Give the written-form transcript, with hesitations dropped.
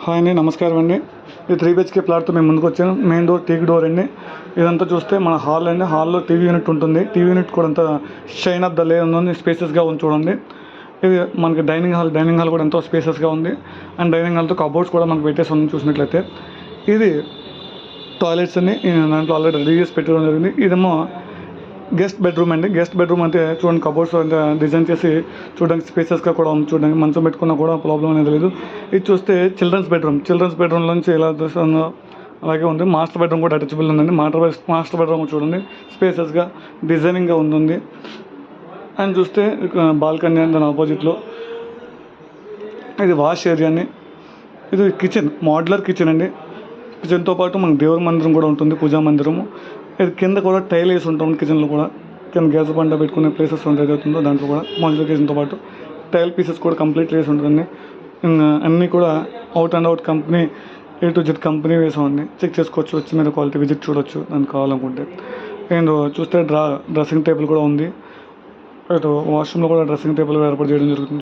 Hi అండి, నమస్కారం అండి. ఇది 3 BHK ప్లాట్తో మేము ముందుకు వచ్చాను. మెయిన్ డోర్ టీక్ డోర్ అండి. ఇదంతా చూస్తే మన హాల్ అండి. హాల్లో టీవీ యూనిట్ ఉంటుంది. టీవీ యూనిట్ కూడా అంతా షైన్ ఆఫ్ ద లే ఉంది, స్పేసెస్గా ఉంది చూడండి. ఇది మనకి డైనింగ్ హాల్ కూడా ఎంతో స్పేసెస్గా ఉంది. అండ్ డైనింగ్ హాల్తో కబోర్డ్స్ కూడా మనకు పెట్టేసి ఉంది. చూసినట్లయితే ఇది టాయిలెట్స్ అన్ని దాంట్లో ఆల్రెడీ రెడీ చేసి పెట్టడం జరిగింది. ఇదేమో గెస్ట్ బెడ్రూమ్ అండి. గెస్ట్ బెడ్రూమ్ అంటే చూడండి, కబోర్డ్స్ అంటే డిజైన్ చేసి చూడడానికి స్పేసెస్గా కూడా ఉంది. చూడడానికి మంచం పెట్టుకున్నా కూడా ప్రాబ్లం అనేది లేదు. ఇది చూస్తే చిల్డ్రన్స్ బెడ్రూమ్ నుంచి ఎలా చూస్తుందో అలాగే ఉంది. మాస్టర్ బెడ్రూమ్ కూడా అటాచబుల్ ఉందండి. మాస్టర్ బెడ్రూమ్ చూడండి, స్పేసెస్గా డిజైనింగ్గా ఉంది. అండ్ చూస్తే బాల్కనీ అండ్ దాని ఆపోజిట్లో ఇది వాష్ ఏరియా అండి. ఇది కిచెన్, మోడ్యులర్ కిచెన్ అండి. కిచెన్తో పాటు మనకు దేవుడి మందిరం కూడా ఉంటుంది, పూజా మందిరము. ఇది కింద కూడా టైల్ వేసి ఉంటాం. కిచెన్లో కూడా కింద గ్యాస్ బండ పెట్టుకునే ప్లేసెస్ ఏదైతే ఉందో దాంట్లో కూడా మోడ్యులర్ కిచెన్తో పాటు టైల్ పీసెస్ కూడా కంప్లీట్ వేసి ఉంటుందండి. అన్నీ కూడా out company A to Z company వేసామండి. చెక్ చేసుకోవచ్చు, వచ్చి మీరు క్వాలిటీ విజిట్ చూడొచ్చు దానికి కావాలనుకుంటే. అండ్ చూస్తే డ్రెస్సింగ్ టేబుల్ కూడా ఉంది. వాష్రూమ్లో కూడా డ్రెస్సింగ్ టేబుల్ ఏర్పాటు చేయడం జరుగుతుంది.